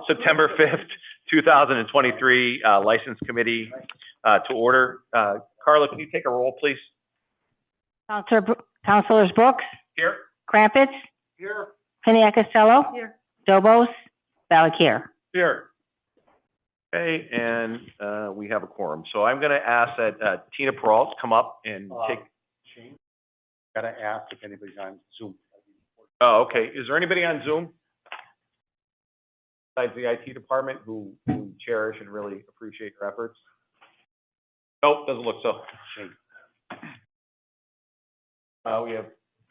September 5th, 2023, License Committee to order. Carla, can you take a roll, please? Councilors Brooks? Here. Crumpets? Here. Piniac Costello? Here. Dobos? Valakir? Here. Okay, and we have a quorum. So I'm going to ask that Tina Peralt come up and take. Shane, gotta ask if anybody's on Zoom. Oh, okay. Is there anybody on Zoom besides the IT department who cherish and really appreciate your efforts? Nope, doesn't look so. Shane. We have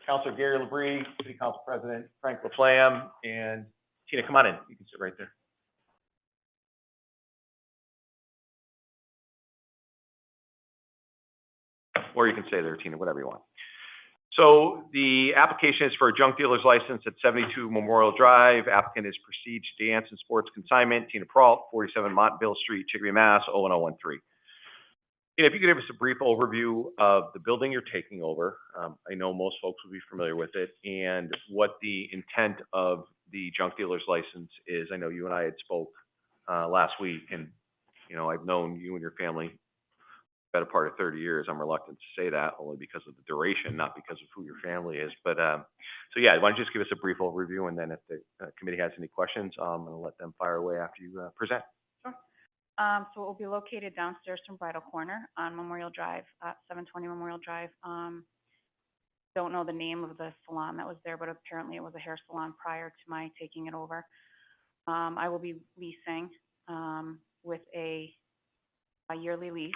Councilor Gary Labrie, City Council President Frank LaFlamme, and Tina, come on in. You can sit right there. Or you can stay there, Tina, whatever you want. So the application is for a junk dealer's license at 72 Memorial Drive. Applicant is Prestige Dance and Sports Consignment, Tina Peralt, 47 Montville Street, Chicopee, Mass. 01013. And if you could give us a brief overview of the building you're taking over. I know most folks will be familiar with it, and what the intent of the junk dealer's license is. I know you and I had spoke last week, and you know, I've known you and your family better part of 30 years. I'm reluctant to say that only because of the duration, not because of who your family is. But so yeah, why don't you just give us a brief overview, and then if the committee has any questions, I'm going to let them fire away after you present. Sure. So it will be located downstairs from Bridal Corner on Memorial Drive, 720 Memorial Drive. Don't know the name of the salon that was there, but apparently it was a hair salon prior to my taking it over. I will be leasing with a yearly lease.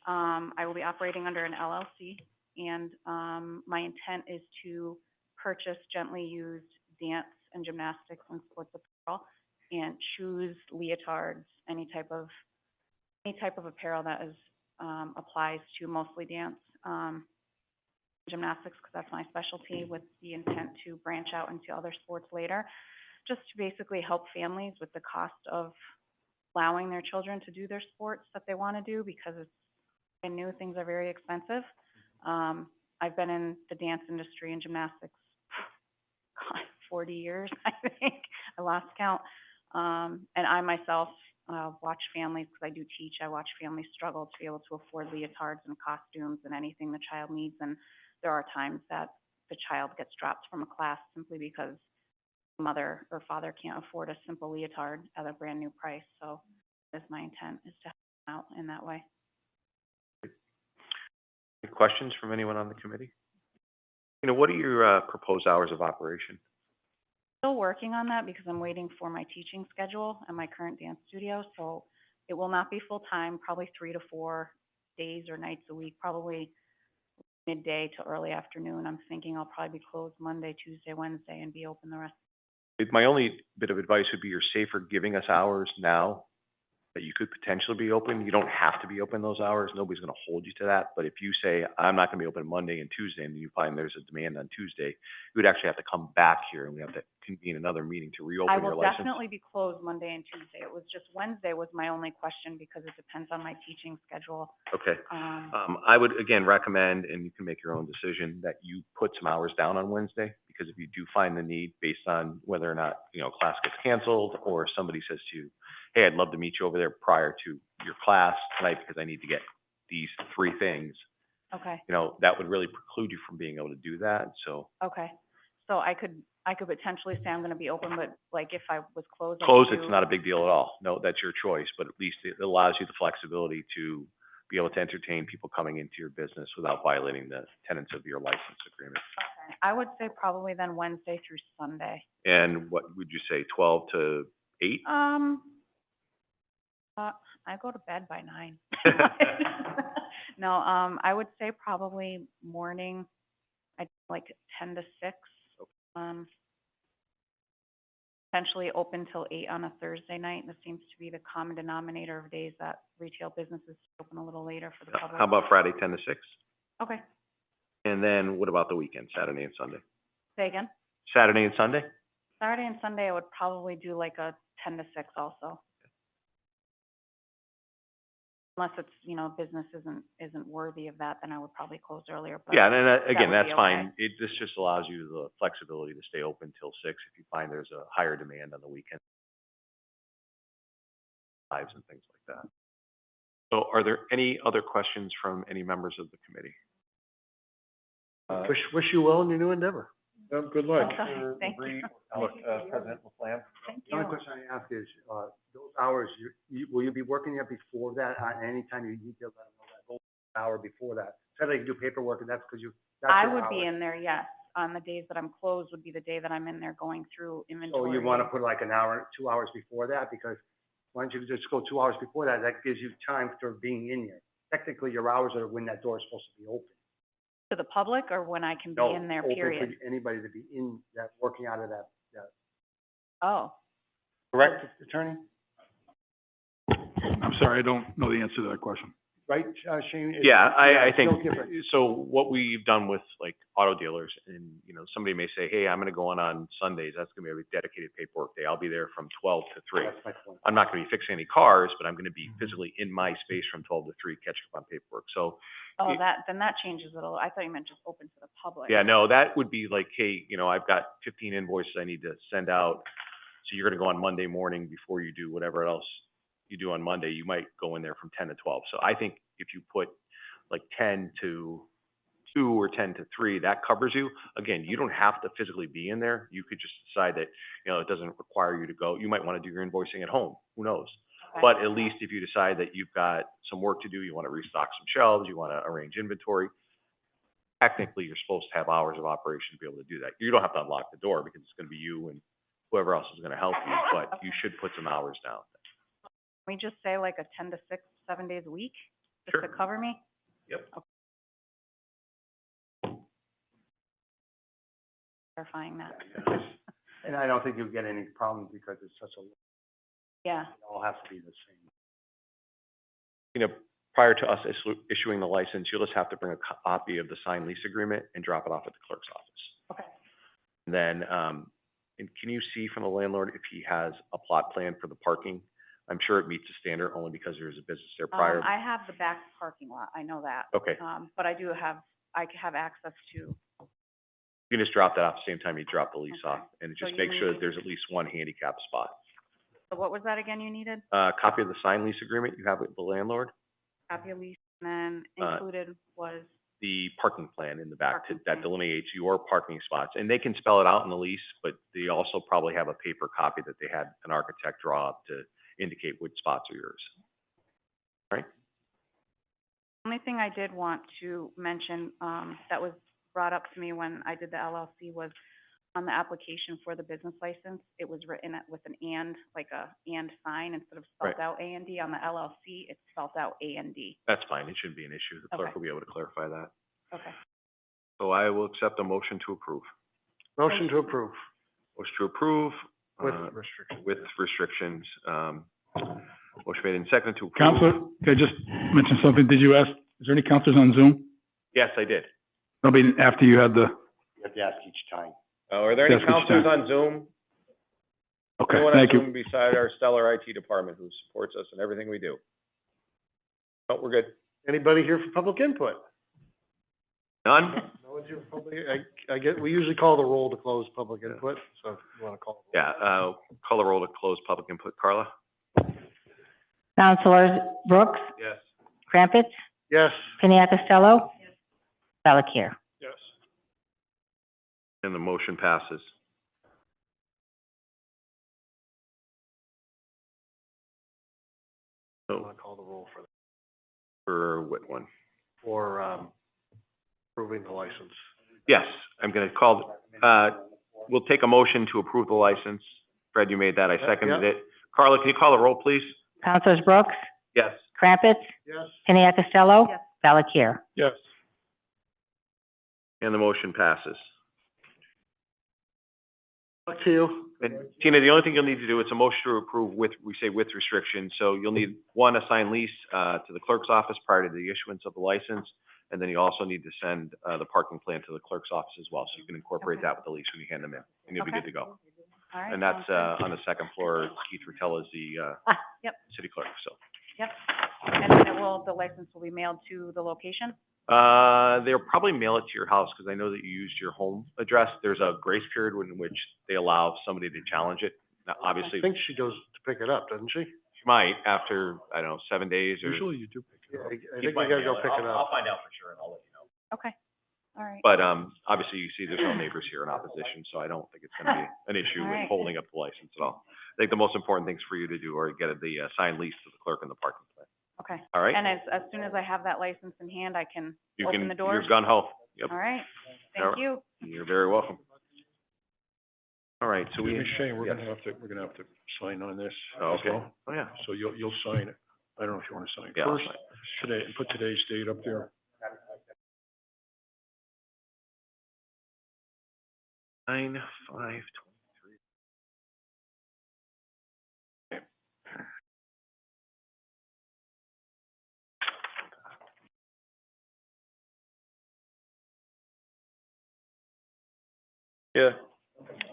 I will be operating under an LLC, and my intent is to purchase gently used dance and gymnastics and sports apparel, and shoes, leotards, any type of apparel that is applies to mostly dance, gymnastics, because that's my specialty, with the intent to branch out into other sports later, just to basically help families with the cost of allowing their children to do their sports that they want to do, because it's, I knew things are very expensive. I've been in the dance industry and gymnastics, God, 40 years, I think. I lost count. And I myself watch families, because I do teach, I watch families struggle to be able to afford leotards and costumes and anything the child needs. And there are times that the child gets dropped from a class simply because mother or father can't afford a simple leotard at a brand new price. So that's my intent, is to help them out in that way. Any questions from anyone on the committee? You know, what are your proposed hours of operation? Still working on that, because I'm waiting for my teaching schedule at my current dance studio. So it will not be full time, probably 3 to 4 days or nights a week, probably midday to early afternoon. I'm thinking I'll probably be closed Monday, Tuesday, Wednesday, and be open the rest. My only bit of advice would be you're safer giving us hours now that you could potentially be open. You don't have to be open those hours. Nobody's going to hold you to that. But if you say, I'm not going to be open Monday and Tuesday, and you find there's a demand on Tuesday, you would actually have to come back here, and we have to convene another meeting to reopen your license. I will definitely be closed Monday and Tuesday. It was just Wednesday was my only question, because it depends on my teaching schedule. Okay. I would, again, recommend, and you can make your own decision, that you put some hours down on Wednesday, because if you do find the need based on whether or not, you know, class gets canceled, or somebody says to you, hey, I'd love to meet you over there prior to your class tonight because I need to get these 3 things. Okay. You know, that would really preclude you from being able to do that. So Okay. So I could potentially say I'm going to be open, but like if I was closed. it's not a big deal at all. No, that's your choice, but at least it allows you the flexibility to be able to entertain people coming into your business without violating the tenets of your license agreement. Okay. I would say probably then Wednesday through Sunday. And what would you say, 12 to 8? I go to bed by 9. No, I would say probably morning, like 10 to 6. Potentially open till 8 on a Thursday night. This seems to be the common denominator of days that retail businesses open a little later for the public. How about Friday, 10 to 6? Okay. And then what about the weekend, Saturday and Sunday? Say again? Saturday and Sunday? Saturday and Sunday, I would probably do like a 10 to 6 also. Unless it's, you know, business isn't worthy of that, then I would probably close earlier. But yeah, and then, again, that that's okay. fine. This just allows you the flexibility to stay open till 6 if you find there's a higher demand on the weekend. lives and things like that. So are there any other questions from any members of the committee? Wish you well in your new endeavor. Good luck. Okay, thank you. President Laflamme? Thank The only you. question I ask is, those hours, will you be working there before that, anytime you need to let them know that, go an hour before that? Say they do paperwork, and that's because that's I your would be hours. in there, yes. On the days that I'm closed would be the day that I'm in there going through So inventory. you want to put like an hour, 2 hours before that, because why don't you just go 2 hours before that? That gives you time for being in there. Technically, your hours are when that door is supposed to be open. To the public or when I can be No, in there, open period? for anybody to be in that, working out of that. Oh, Correct, attorney? I'm sorry, I don't know the answer to that question. Right, Shane? Yeah, I it's think, no different. so what we've done with like auto dealers, and, you know, somebody may say, hey, I'm gonna go on Sundays, that's gonna be a dedicated paperwork day, I'll be there from 12 to 3. That's my point. I'm not gonna be fixing any cars, but I'm gonna be physically in my space from 12 to 3, catching up on paperwork, so. oh, y- then that changes it a little. I thought you meant just open to the public. Yeah, no, that would be like, hey, you know, I've got 15 invoices I need to send out, so you're gonna go on Monday morning before you do whatever else you do on Monday, you might go in there from 10 to 12. So I think if you put like 10 to 2 or 10 to 3, that covers you. Again, you don't have to physically be in there. You could just decide that, you know, it doesn't require you to go. You might want to do your invoicing at home, who knows? Okay. But at least if you decide that you've got some work to do, you want to restock some shelves, you want to arrange inventory, technically you're supposed to have hours of operation to be able to do that. You don't have to unlock the door because it's going to be you and whoever else is going to help you, but you should put some hours down. Can we just say like a 10 to 6, 7 days a week? Just Sure. to cover me? Yep. Clarifying that. And I don't think you'll get any problems because it's such a, it Yeah, all has to be the same. You know, prior to us issuing the license, you'll just have to bring a copy of the signed lease agreement and drop it off at the clerk's office. okay. And then, and can you see from the landlord if he has a plot plan for the parking? I'm sure it meets the standard only because there's a business there prior. I have the back parking lot, I know that. Okay, But I have access to, you can just drop that off the same time you drop the lease Okay. off, and So just you make sure that need- there's at least one handicap spot. so what was that again you needed? Copy of the signed lease agreement you have with the landlord, Copy of lease, and then included was, the parking plan in the back Parking that plan. delineates your parking spots. And they can spell it out in the lease, but they also probably have a paper copy that they had an architect draw up to indicate which spots are yours. Right? only thing I did want to mention, that was brought up to me when I did the LLC was on the application for the business license, it was written with an and, like a and sign instead of spelled Right. out A&D. On the LLC, it's spelled out A&D. That's fine, it shouldn't be an issue, the clerk Okay. will be able to clarify that. Okay. So I will accept a motion to approve. Motion to approve Motion to approve, with uh, restrictions. with restrictions, motion made and seconded to approve. Counselor, can I just mention something? Did you ask, is there any counselors on Zoom? Yes, I did. I mean, after you had the, You have to ask each time. Are there any Yes, each counselors time. on Zoom? okay, Anyone on thank you. Zoom beside our stellar IT department who supports us in everything we do? No, we're good. Anybody here for public input? None? No one's here for public, I get, we usually call the roll to close public Yeah. input, so if you wanna call. Yeah, call the roll to close public input. Carla? Councilors Brooks, Yes. Crumpets, Yes. Piniac Costello, Valakir. Yes. And the motion passes. I'm So, gonna call the roll for, for what one? for, approving the license. Yes, I'm gonna call, we'll take a motion to approve the license. Fred, you made that, I seconded it. Carla, can you call the roll, please? Councilors Brooks, Yes. Crumpets, Yes. Piniac Costello, Yes. Valakir. Yes. And the motion passes. Back to you. And Tina, the only thing you'll need to do, it's a motion to approve with, we say with restrictions, so you'll need, one, a signed lease, to the clerk's office prior to the issuance of the license, and then you also need to send, the parking plan to the clerk's office as well, so you can incorporate Okay. that with the lease when you hand them in, and you'll be Okay. good to go. All right. And that's, sounds on the second floor, Keith Rattell is the, Yep. city clerk, so. good. Yep. And then the license will be mailed to the location? They'll probably mail it to your house, because I know that you used your home address. There's a grace period in which they allow somebody to challenge it. Now, obviously, I think she goes to pick it up, doesn't she? might after, I don't know, 7 days or. Usually you do pick it up. I think we gotta go pick it up. find out for sure and I'll let you know. Okay, all right. But, obviously you see there's no neighbors here in opposition, so I don't think it's gonna be an issue All with right. holding up the license at all. I think the most important things for you to do are get the, signed lease to the clerk in the parking plan. Okay. All right? And as soon as I have that license in hand, I can You open can, the doors? you're gun ho. Yep. All right, All thank you. You're very welcome. All right, so we. Excuse me, Shane, we're yes. gonna have to sign on this Oh, as okay. well. Oh, yeah. So you'll sign it. I don't know if you wanna sign Yeah, I'll first, sign. today, put today's date up there. 9/5/23. Yeah.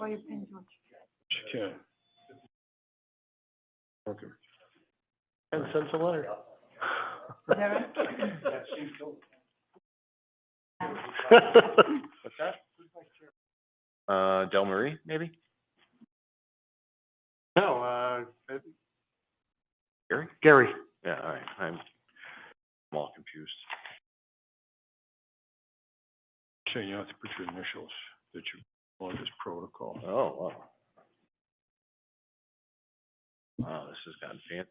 You can. Okay. 10 cents a letter. What's that? Del Marie, maybe? No, Gary? Gary. Yeah, all right, I'm all confused. Shane, you have to put your initials that you want this protocol. Oh, wow. Wow, this has gotten fancy.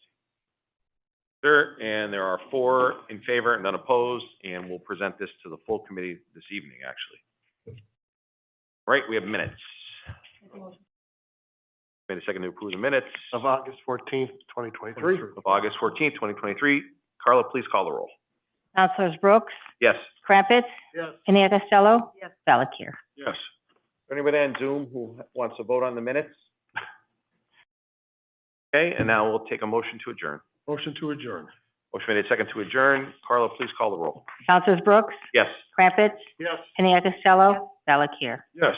Sure, and there are 4 in favor, none opposed, and we'll present this to the full committee this evening, actually. All right, we have minutes. Made a second to approve the minutes Of August 14th, 2023. of August 14th, 2023. Carla, please call the roll. Councilors Brooks, Yes. Crumpets, Yes. Pania Costello. Yes. Valakir. Yes. Anybody on Zoom who wants to vote on the minutes? Okay, and now we'll take a motion to adjourn. Motion to adjourn. Motion made a second to adjourn. Carla, please call the roll. Councilors Brooks, Yes. Crumpets, Yes. Pania Costello. Valakir. Yes.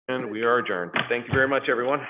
And we are adjourned. Thank you very much, everyone.